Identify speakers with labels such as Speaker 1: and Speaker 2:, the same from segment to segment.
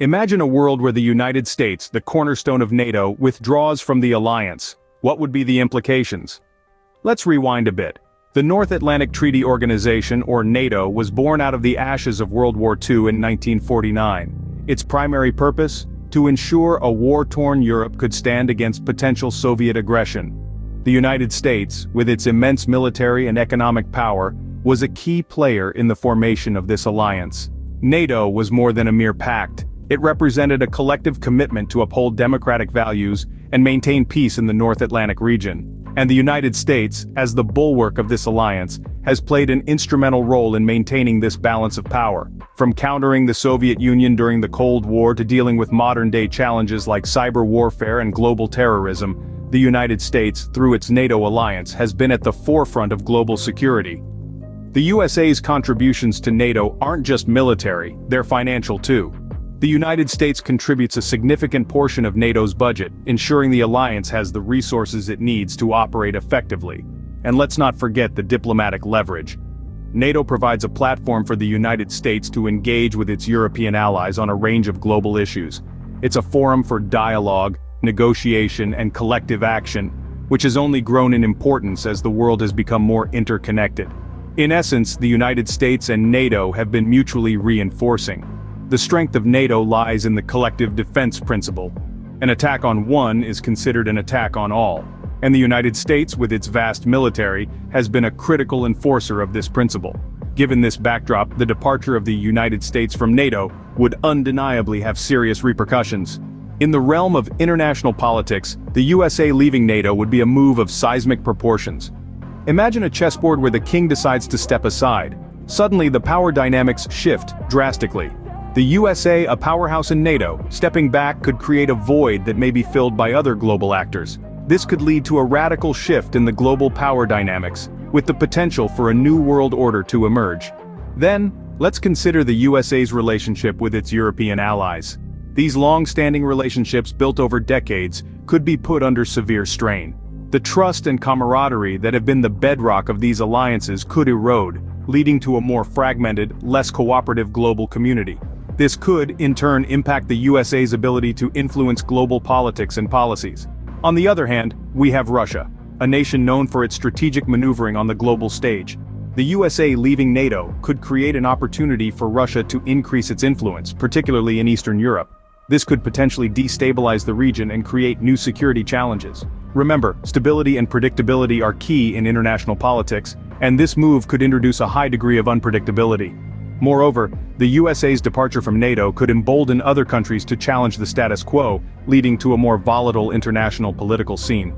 Speaker 1: Imagine a world where the United States, the cornerstone of NATO, withdraws from the alliance. What would be the implications? Let's rewind a bit. The North Atlantic Treaty Organization, or NATO, was born out of the ashes of World War II in 1949. Its primary purpose? To ensure a war-torn Europe could stand against potential Soviet aggression. The United States, with its immense military and economic power, was a key player in the formation of this alliance. NATO was more than a mere pact. It represented a collective commitment to uphold democratic values and maintain peace in the North Atlantic region. And the United States, as the bulwark of this alliance, has played an instrumental role in maintaining this balance of power. From countering the Soviet Union during the Cold War to dealing with modern-day challenges like cyber warfare and global terrorism, the United States, through its NATO alliance, has been at the forefront of global security. The USA's contributions to NATO aren't just military, they're financial too. The United States contributes a significant portion of NATO's budget, ensuring the alliance has the resources it needs to operate effectively. And let's not forget the diplomatic leverage. NATO provides a platform for the United States to engage with its European allies on a range of global issues. It's a forum for dialogue, negotiation, and collective action, which has only grown in importance as the world has become more interconnected. In essence, the United States and NATO have been mutually reinforcing. The strength of NATO lies in the collective defense principle. An attack on one is considered an attack on all, and the United States, with its vast military, has been a critical enforcer of this principle. Given this backdrop, the departure of the United States from NATO would undeniably have serious repercussions. In the realm of international politics, the USA leaving NATO would be a move of seismic proportions. Imagine a chessboard where the king decides to step aside. Suddenly the power dynamics shift drastically. The USA, a powerhouse in NATO, stepping back could create a void that may be filled by other global actors. This could lead to a radical shift in the global power dynamics, with the potential for a new world order to emerge. Then, let's consider the USA's relationship with its European allies. These long-standing relationships built over decades could be put under severe strain. The trust and camaraderie that have been the bedrock of these alliances could erode, leading to a more fragmented, less cooperative global community. This could, in turn, impact the USA's ability to influence global politics and policies. On the other hand, we have Russia, a nation known for its strategic maneuvering on the global stage. The USA leaving NATO could create an opportunity for Russia to increase its influence, particularly in Eastern Europe. This could potentially destabilize the region and create new security challenges. Remember, stability and predictability are key in international politics, and this move could introduce a high degree of unpredictability. Moreover, the USA's departure from NATO could embolden other countries to challenge the status quo, leading to a more volatile international political scene.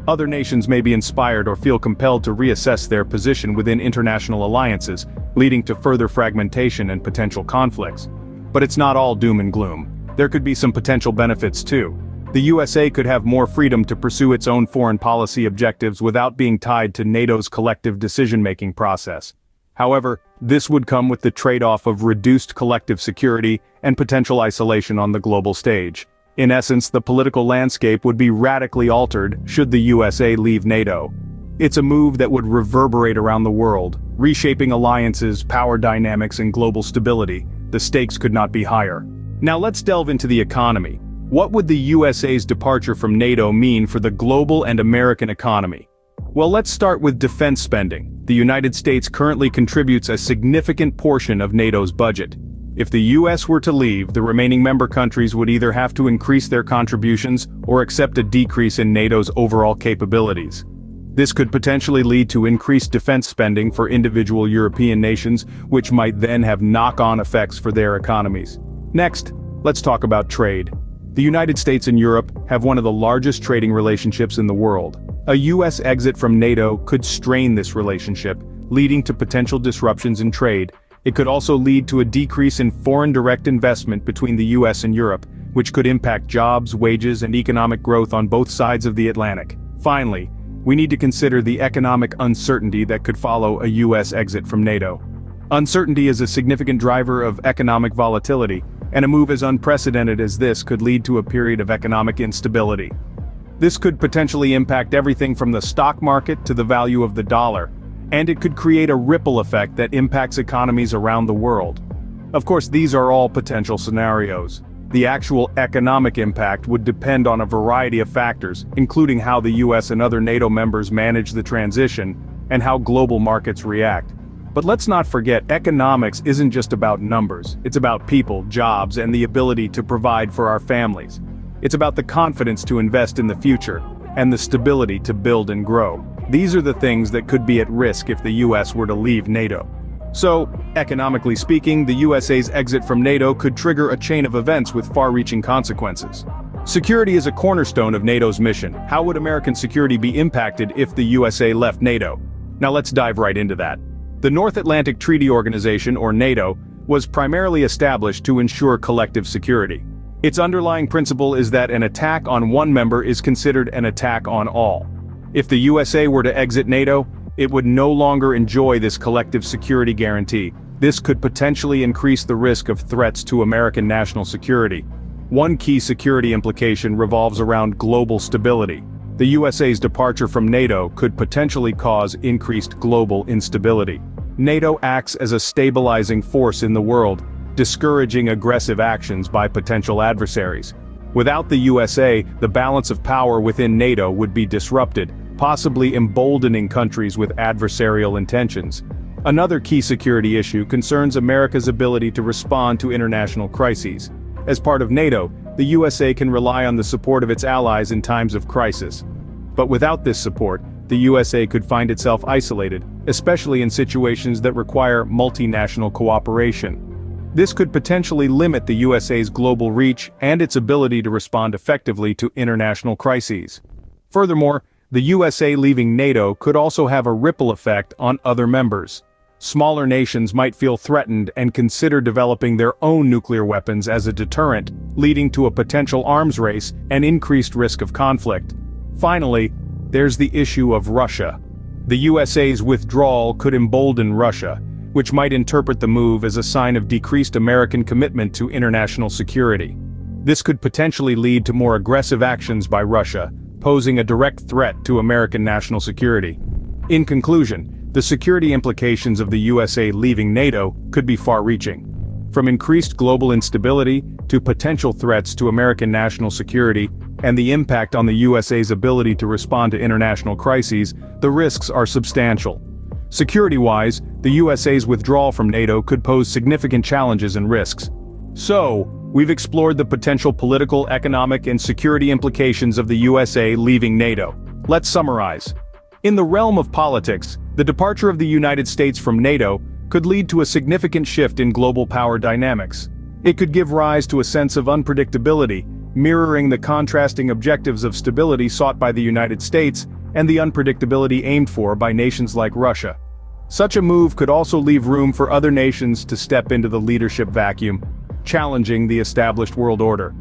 Speaker 1: Other nations may be inspired or feel compelled to reassess their position within international alliances, leading to further fragmentation and potential conflicts. But it's not all doom and gloom. There could be some potential benefits too. The USA could have more freedom to pursue its own foreign policy objectives without being tied to NATO's collective decision-making process. However, this would come with the trade-off of reduced collective security and potential isolation on the global stage. In essence, the political landscape would be radically altered should the USA leave NATO. It's a move that would reverberate around the world, reshaping alliances, power dynamics, and global stability. The stakes could not be higher. Now let's delve into the economy. What would the USA's departure from NATO mean for the global and American economy? Well, let's start with defense spending. The United States currently contributes a significant portion of NATO's budget. If the US were to leave, the remaining member countries would either have to increase their contributions or accept a decrease in NATO's overall capabilities. This could potentially lead to increased defense spending for individual European nations, which might then have knock-on effects for their economies. Next, let's talk about trade. The United States and Europe have one of the largest trading relationships in the world. A US exit from NATO could strain this relationship, leading to potential disruptions in trade. It could also lead to a decrease in foreign direct investment between the US and Europe, which could impact jobs, wages, and economic growth on both sides of the Atlantic. Finally, we need to consider the economic uncertainty that could follow a US exit from NATO. Uncertainty is a significant driver of economic volatility, and a move as unprecedented as this could lead to a period of economic instability. This could potentially impact everything from the stock market to the value of the dollar, and it could create a ripple effect that impacts economies around the world. Of course, these are all potential scenarios. The actual economic impact would depend on a variety of factors, including how the US and other NATO members manage the transition, and how global markets react. But let's not forget, economics isn't just about numbers, it's about people, jobs, and the ability to provide for our families. It's about the confidence to invest in the future, and the stability to build and grow. These are the things that could be at risk if the US were to leave NATO. So, economically speaking, the USA's exit from NATO could trigger a chain of events with far-reaching consequences. Security is a cornerstone of NATO's mission. How would American security be impacted if the USA left NATO? Now let's dive right into that. The North Atlantic Treaty Organization, or NATO, was primarily established to ensure collective security. Its underlying principle is that an attack on one member is considered an attack on all. If the USA were to exit NATO, it would no longer enjoy this collective security guarantee. This could potentially increase the risk of threats to American national security. One key security implication revolves around global stability. The USA's departure from NATO could potentially cause increased global instability. NATO acts as a stabilizing force in the world, discouraging aggressive actions by potential adversaries. Without the USA, the balance of power within NATO would be disrupted, possibly emboldening countries with adversarial intentions. Another key security issue concerns America's ability to respond to international crises. As part of NATO, the USA can rely on the support of its allies in times of crisis. But without this support, the USA could find itself isolated, especially in situations that require multinational cooperation. This could potentially limit the USA's global reach and its ability to respond effectively to international crises. Furthermore, the USA leaving NATO could also have a ripple effect on other members. Smaller nations might feel threatened and consider developing their own nuclear weapons as a deterrent, leading to a potential arms race and increased risk of conflict. Finally, there's the issue of Russia. The USA's withdrawal could embolden Russia, which might interpret the move as a sign of decreased American commitment to international security. This could potentially lead to more aggressive actions by Russia, posing a direct threat to American national security. In conclusion, the security implications of the USA leaving NATO could be far-reaching. From increased global instability to potential threats to American national security and the impact on the USA's ability to respond to international crises, the risks are substantial. Security-wise, the USA's withdrawal from NATO could pose significant challenges and risks. So, we've explored the potential political, economic, and security implications of the USA leaving NATO. Let's summarize. In the realm of politics, the departure of the United States from NATO could lead to a significant shift in global power dynamics. It could give rise to a sense of unpredictability, mirroring the contrasting objectives of stability sought by the United States and the unpredictability aimed for by nations like Russia. Such a move could also leave room for other nations to step into the leadership vacuum, challenging the established world order.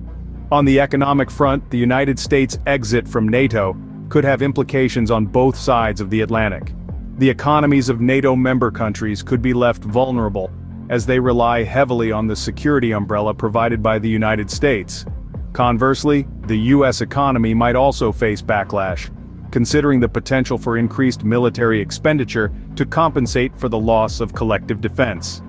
Speaker 1: On the economic front, the United States' exit from NATO could have implications on both sides of the Atlantic. The economies of NATO member countries could be left vulnerable, as they rely heavily on the security umbrella provided by the United States. Conversely, the US economy might also face backlash, considering the potential for increased military expenditure to compensate for the loss of collective defense.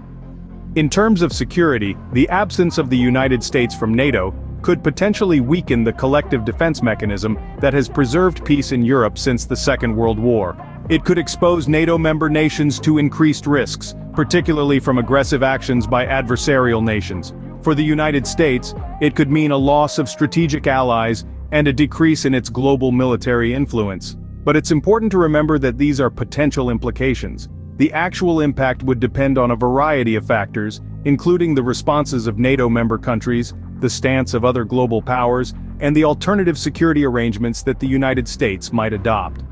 Speaker 1: In terms of security, the absence of the United States from NATO could potentially weaken the collective defense mechanism that has preserved peace in Europe since the Second World War. It could expose NATO member nations to increased risks, particularly from aggressive actions by adversarial nations. For the United States, it could mean a loss of strategic allies and a decrease in its global military influence. But it's important to remember that these are potential implications. The actual impact would depend on a variety of factors, including the responses of NATO member countries, the stance of other global powers, and the alternative security arrangements that the United States might adopt.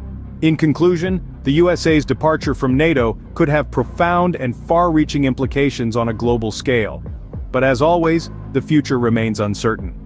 Speaker 1: In conclusion, the USA's departure from NATO could have profound and far-reaching implications on a global scale. But as always, the future remains uncertain.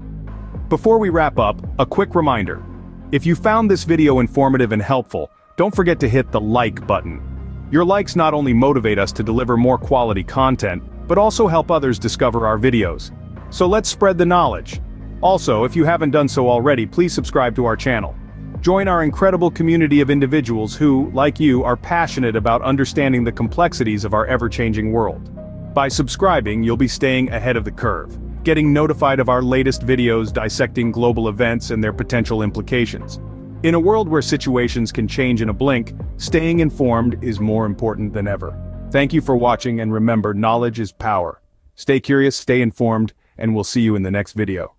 Speaker 1: Before we wrap up, a quick reminder. If you found this video informative and helpful, don't forget to hit the like button. Your likes not only motivate us to deliver more quality content, but also help others discover our videos. So let's spread the knowledge. Also, if you haven't done so already, please subscribe to our channel. Join our incredible community of individuals who, like you, are passionate about understanding the complexities of our ever-changing world. By subscribing, you'll be staying ahead of the curve, getting notified of our latest videos dissecting global events and their potential implications. In a world where situations can change in a blink, staying informed is more important than ever. Thank you for watching, and remember, knowledge is power. Stay curious, stay informed, and we'll see you in the next video.